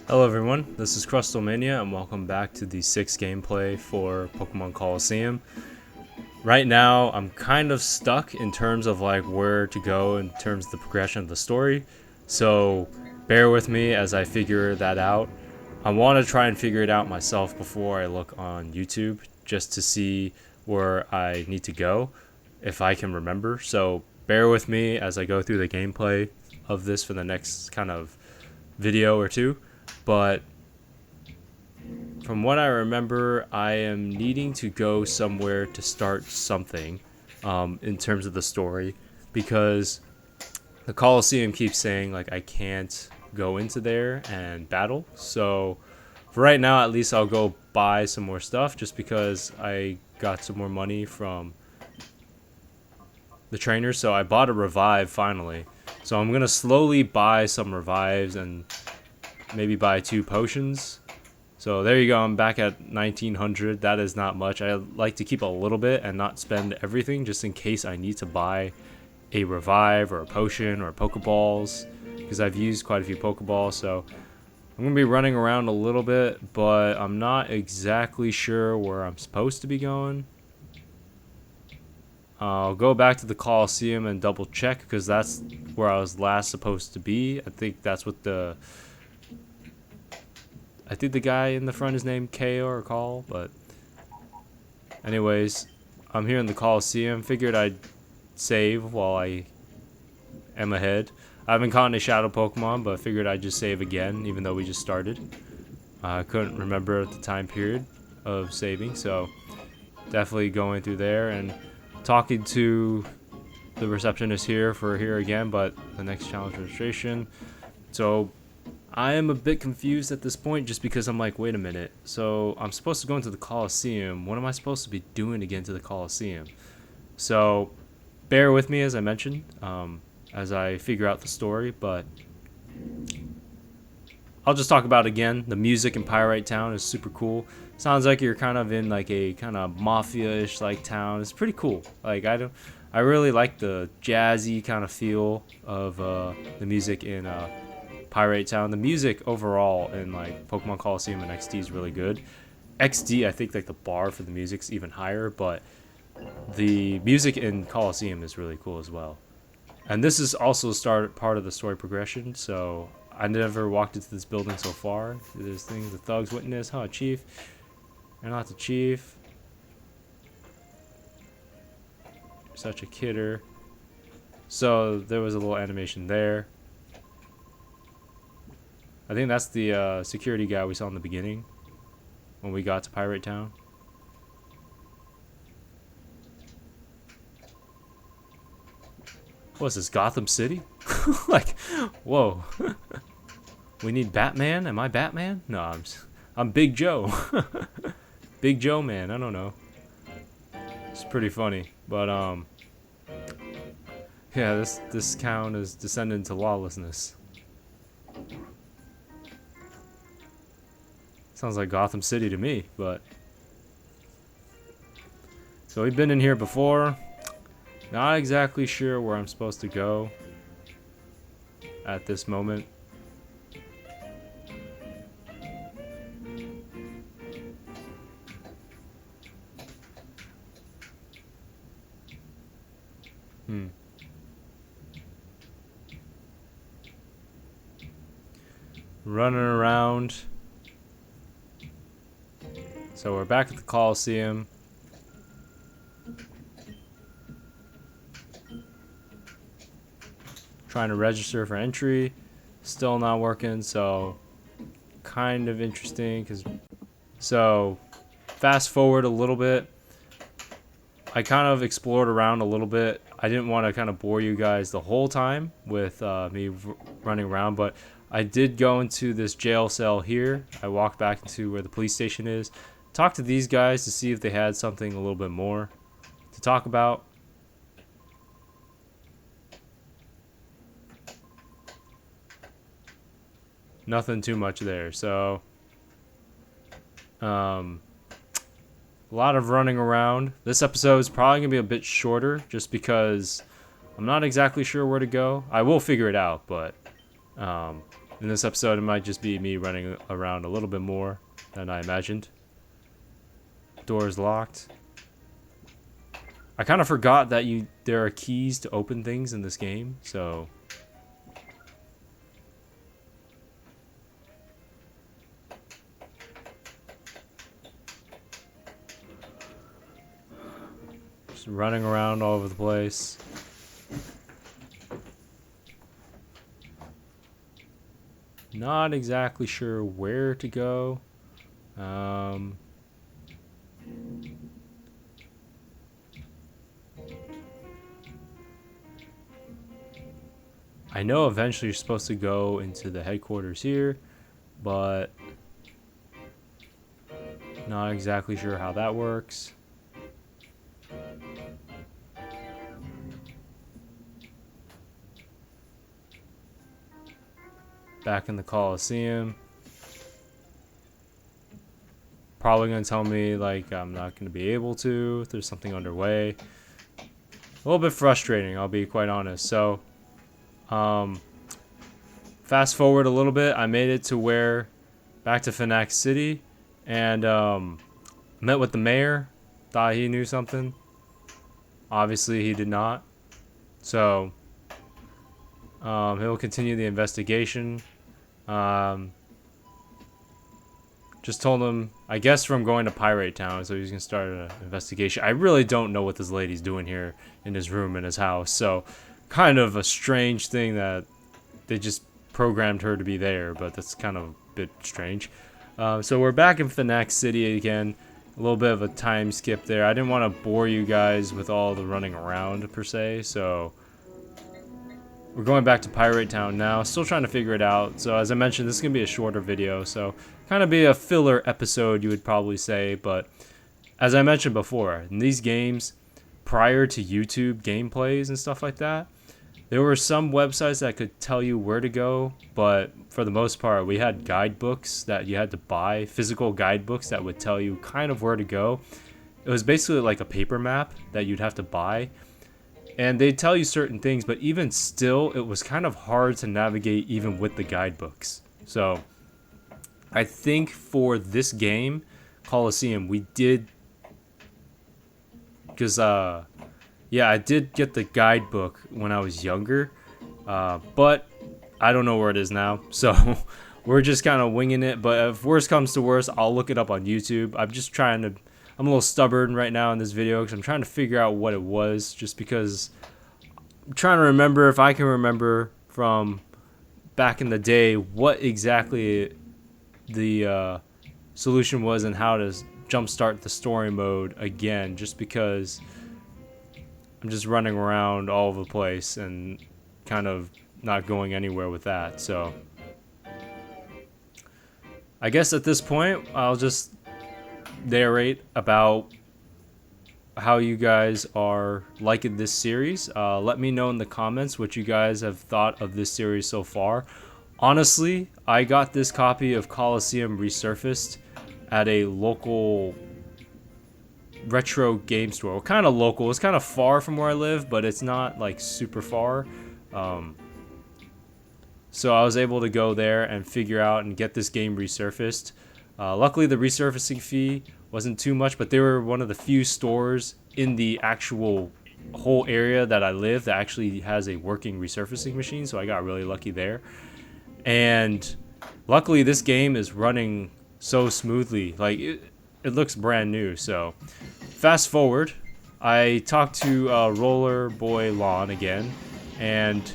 Hello everyone, this is Crustlemania and welcome back to the 6th gameplay for Pokemon Colosseum. Right now I'm kind of stuck in terms of like where to go in terms of the progression of the story, so bear with me as I figure that out. I want to try and figure it out myself before I look on YouTube just to see where I need to go if I can remember, so bear with me as I go through the gameplay of this for the next kind of video or two. But from what I remember, I am needing to go somewhere to start something in terms of the story, because the Colosseum keeps saying like I can't go into there and battle. So for right now, at least I'll go buy some more stuff just because I got some more money from the trainer. So I bought a revive finally. So I'm gonna slowly buy some revives and maybe buy 2 potions. So there you go, I'm back at 1900. That is not much. I like to keep a little bit and not spend everything just in case I need to buy a revive or a potion or Pokeballs, because I've used quite a few Pokeballs. So I'm going to be running around a little bit, but I'm not exactly sure where I'm supposed to be going. I'll go back to the Colosseum and double check, because that's where I was last supposed to be. I think that's what I think the guy in the front is named Ko or Call, but anyways, I'm here in the Colosseum. Figured I'd save while I am ahead. I haven't caught any Shadow Pokemon, but figured I'd just save again, even though we just started. I couldn't remember the time period of saving, so definitely going through there and talking to the receptionist here for here again, but the next challenge registration. So I am a bit confused at this point just because I'm like, wait a minute. So I'm supposed to go into the Colosseum. What am I supposed to be doing to get into the Colosseum? So bear with me, as I mentioned, as I figure out the story. But I'll just talk about it again. The music in Pyrite Town is super cool. Sounds like you're kind of in like a kind of mafia-ish like town. It's pretty cool. Like I really like the jazzy kind of feel of the music in Pyrite Town. The music overall in like Pokemon Colosseum and XD is really good. XD, I think like the bar for the music's even higher, but the music in Colosseum is really cool as well. And this is also part of the story progression, so I never walked into this building so far. There's things the thugs witness. Huh, Chief? You're not the chief. You're such a kidder. So there was a little animation there. I think that's the security guy we saw in the beginning when we got to Pyrite Town. What's this, Gotham City? Like, whoa. We need Batman? Am I Batman? No, I'm Big Joe. Big Joe Man, I don't know. It's pretty funny. But yeah, this town is descended into lawlessness. Sounds like Gotham City to me, but so we've been in here before. Not exactly sure where I'm supposed to go at this moment. Running around. So we're back at the Colosseum. Trying to register for entry. Still not working, so kind of interesting. So fast forward a little bit. I kind of explored around a little bit. I didn't want to kind of bore you guys the whole time with me running around, but I did go into this jail cell here. I walked back into where the police station is. Talked to these guys to see if they had something a little bit more to talk about. Nothing too much there. So a lot of running around. This episode is probably gonna be a bit shorter just because I'm not exactly sure where to go. I will figure it out, but In this episode, it might just be me running around a little bit more than I imagined. Door is locked. I kind of forgot that there are keys to open things in this game, so... Just running around all over the place. Not exactly sure where to go. I know eventually you're supposed to go into the headquarters here, but not exactly sure how that works. Back in the Colosseum. Probably gonna tell me like I'm not gonna be able to if there's something underway. A little bit frustrating, I'll be quite honest. So fast forward a little bit, I made it to back to Phoenix City, and met with the mayor. Thought he knew something. Obviously he did not. So he'll continue the investigation. Just told him, I guess, from going to Pyrite Town, so he's gonna start an investigation. I really don't know what this lady's doing here in his room in his house, so kind of a strange thing that they just programmed her to be there, but that's kind of a bit strange. So we're back in Phoenix City again. A little bit of a time skip there. I didn't want to bore you guys with all the running around per se, so we're going back to Pyrite Town now. Still trying to figure it out. So as I mentioned, this is going to be a shorter video, so kind of be a filler episode, you would probably say. But as I mentioned before, in these games, prior to YouTube gameplays and stuff like that, there were some websites that could tell you where to go, but for the most part, we had guidebooks that you had to buy, physical guidebooks that would tell you kind of where to go. It was basically like a paper map that you'd have to buy, and they'd tell you certain things, but even still, it was kind of hard to navigate even with the guidebooks. So I think for this game, Colosseum, we did, because yeah, I did get the guidebook when I was younger, but I don't know where it is now, so we're just kind of winging it. But if worst comes to worst, I'll look it up on YouTube. I'm a little stubborn right now in this video because I'm trying to figure out what it was, just because I'm trying to remember, if I can remember from back in the day, what exactly the solution was and how to jumpstart the story mode again, just because I'm just running around all over the place and kind of not going anywhere with that. So I guess at this point, I'll just narrate about how you guys are liking this series. Let me know in the comments what you guys have thought of this series so far. Honestly, I got this copy of Colosseum Resurfaced at a local retro game store. Well, kind of local. It's kind of far from where I live, but it's not like super far. So I was able to go there and figure out and get this game resurfaced. Luckily, the resurfacing fee wasn't too much, but they were one of the few stores in the actual whole area that I live that actually has a working resurfacing machine, so I got really lucky there. And luckily, this game is running so smoothly. Like, it looks brand new. So fast forward, I talked to Roller Boy Lawn again, and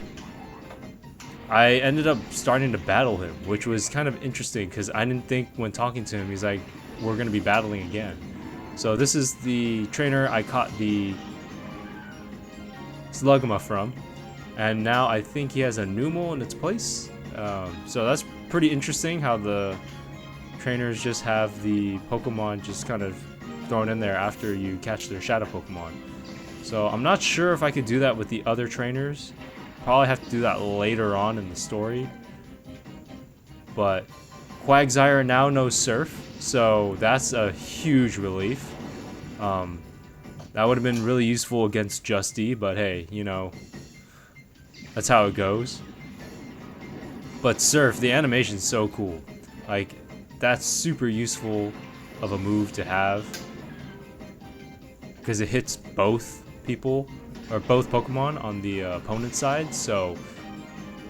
I ended up starting to battle him, which was kind of interesting because I didn't think when talking to him, he's like, we're going to be battling again. So this is the trainer I caught the Slugma from, and now I think he has a Numel in its place. So that's pretty interesting how the trainers just have the Pokemon just kind of thrown in there after you catch their Shadow Pokemon. So I'm not sure if I could do that with the other trainers. Probably have to do that later on in the story. But Quagsire now knows Surf, so that's a huge relief. That would have been really useful against Justy, but hey, you know, that's how it goes. But Surf, the animation's so cool. Like, that's super useful of a move to have, because it hits both people, or both Pokemon on the opponent's side, so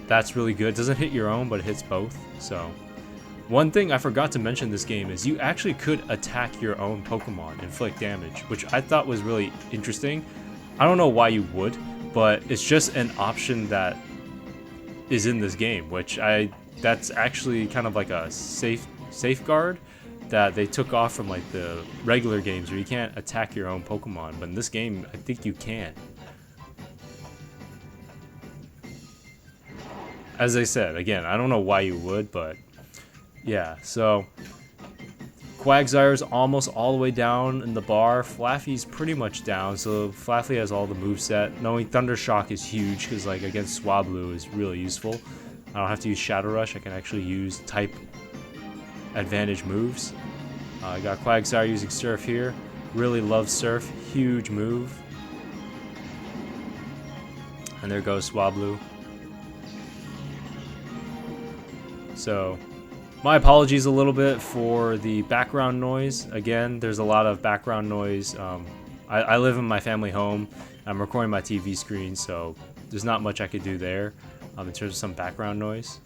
that's really good. It doesn't hit your own, but it hits both. So one thing I forgot to mention this game is you actually could attack your own Pokemon, inflict damage, which I thought was really interesting. I don't know why you would, but it's just an option that is in this game, which that's actually kind of like a safeguard that they took off from like the regular games where you can't attack your own Pokemon, but in this game I think you can. As I said, again, I don't know why you would, but yeah. So Quagsire's almost all the way down in the bar. Flaffy's pretty much down, so Flaffy has all the moveset. Knowing Thunder Shock is huge, because like against Swablu is really useful. I don't have to use Shadow Rush, I can actually use type advantage moves. I got Quagsire using Surf here. Really love Surf, huge move. And there goes Swablu. So my apologies a little bit for the background noise. Again, there's a lot of background noise. I live in my family home. I'm recording my TV screen, so there's not much I could do there in terms of some background noise.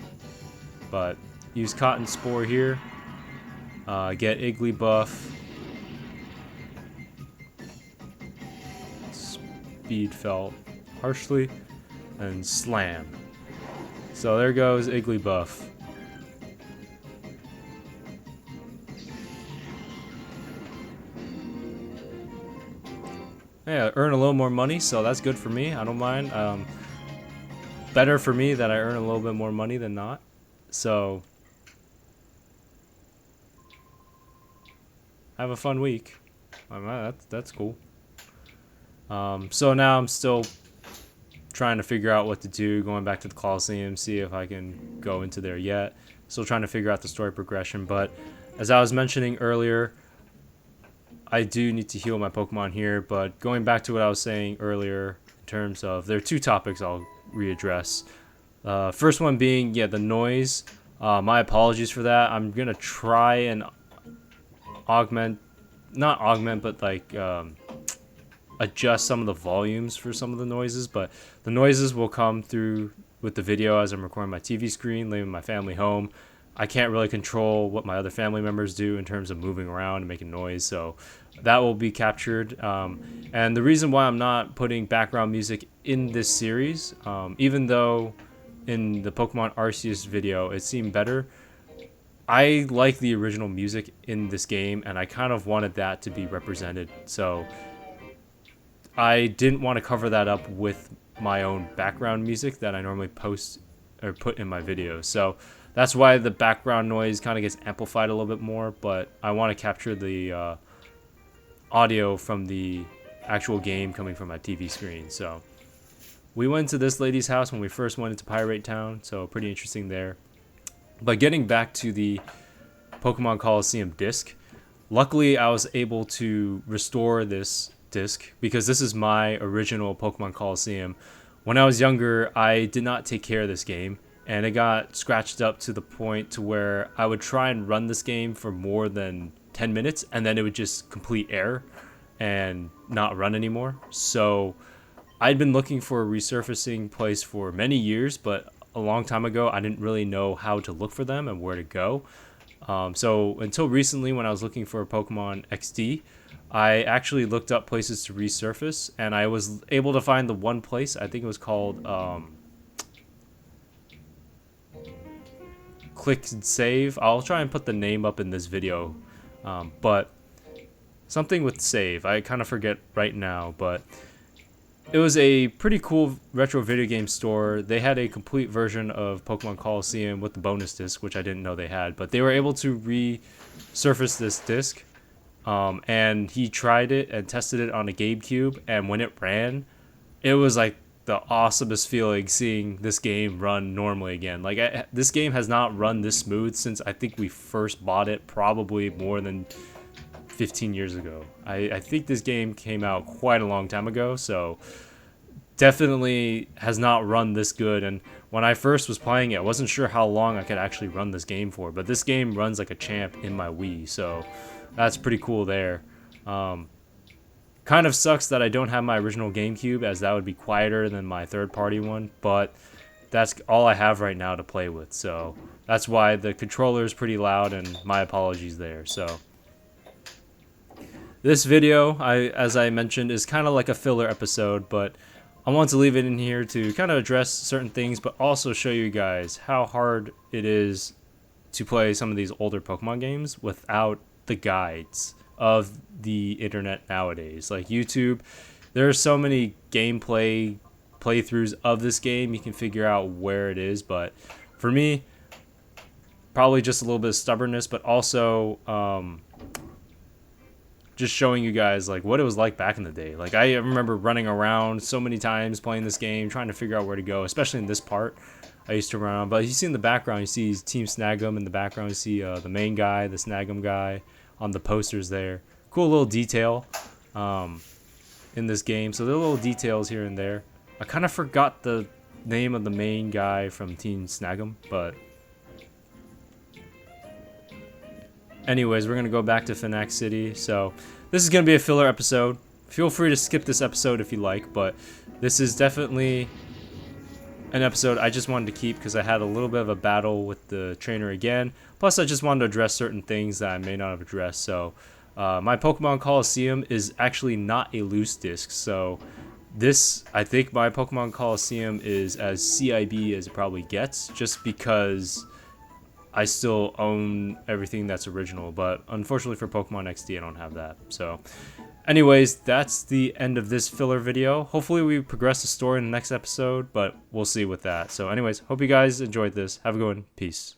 But use Cotton Spore here. Get Igglybuff. Speed Felt harshly. And Slam. So there goes Igglybuff. Yeah, earn a little more money, so that's good for me. I don't mind. Better for me that I earn a little bit more money than not. So have a fun week. That's cool. So now I'm still trying to figure out what to do, going back to the Colosseum, see if I can go into there yet. Still trying to figure out the story progression, but as I was mentioning earlier, I do need to heal my Pokemon here. But going back to what I was saying earlier, in terms of, there are two topics I'll readdress. First one being, yeah, the noise. My apologies for that. I'm gonna try and not augment, but like adjust some of the volumes for some of the noises. But the noises will come through with the video as I'm recording my TV screen, leaving my family home. I can't really control what my other family members do in terms of moving around and making noise, so that will be captured. And the reason why I'm not putting background music in this series, even though in the Pokemon Arceus video it seemed better, I like the original music in this game, and I kind of wanted that to be represented. So I didn't want to cover that up with my own background music that I normally post or put in my videos. So that's why the background noise kind of gets amplified a little bit more, but I want to capture the audio from the actual game coming from my TV screen. So we went to this lady's house when we first went into Pyrite Town, so pretty interesting there. But getting back to the Pokemon Colosseum disc, luckily I was able to restore this disc because this is my original Pokemon Colosseum. When I was younger, I did not take care of this game, and it got scratched up to the point to where I would try and run this game for more than 10 minutes, and then it would just complete error and not run anymore. So I'd been looking for a resurfacing place for many years, but a long time ago, I didn't really know how to look for them and where to go. So until recently, when I was looking for Pokemon XD, I actually looked up places to resurface, and I was able to find the one place. I think it was called Click and Save. I'll try and put the name up in this video, but something with save. I kind of forget right now, but it was a pretty cool retro video game store. They had a complete version of Pokemon Colosseum with the bonus disc, which I didn't know they had, but they were able to resurface this disc. And he tried it and tested it on a GameCube, and when it ran, it was like the awesomest feeling seeing this game run normally again. Like, this game has not run this smooth since I think we first bought it, probably more than 15 years ago. I think this game came out quite a long time ago, so definitely has not run this good. And when I first was playing it, I wasn't sure how long I could actually run this game for, but this game runs like a champ in my Wii, so that's pretty cool there. Kind of sucks that I don't have my original GameCube, as that would be quieter than my third-party one, but that's all I have right now to play with, so that's why the controller is pretty loud, and my apologies there. So this video, as I mentioned, is kind of like a filler episode, but I want to leave it in here to kind of address certain things, but also show you guys how hard it is to play some of these older Pokemon games without the guides of the internet nowadays. Like YouTube, there are so many gameplay playthroughs of this game, you can figure out where it is, but for me, probably just a little bit of stubbornness, but also just showing you guys like what it was like back in the day. Like I remember running around so many times playing this game, trying to figure out where to go, especially in this part. I used to run around, but you see in the background, you see Team Snag'em in the background, you see the main guy, the Snag'em guy on the posters there. Cool little detail in this game. So there are little details here and there. I kind of forgot the name of the main guy from Team Snag'em, but anyways, we're going to go back to Phoenix City. So this is going to be a filler episode. Feel free to skip this episode if you like, but this is definitely an episode I just wanted to keep because I had a little bit of a battle with the trainer again. Plus, I just wanted to address certain things that I may not have addressed. So my Pokemon Colosseum is actually not a loose disc. So this, I think my Pokemon Colosseum is as CIB as it probably gets, just because I still own everything that's original, but unfortunately for Pokemon XD, I don't have that. So anyways, that's the end of this filler video. Hopefully we progress the story in the next episode, but we'll see with that. So anyways, hope you guys enjoyed this. Have a good one. Peace.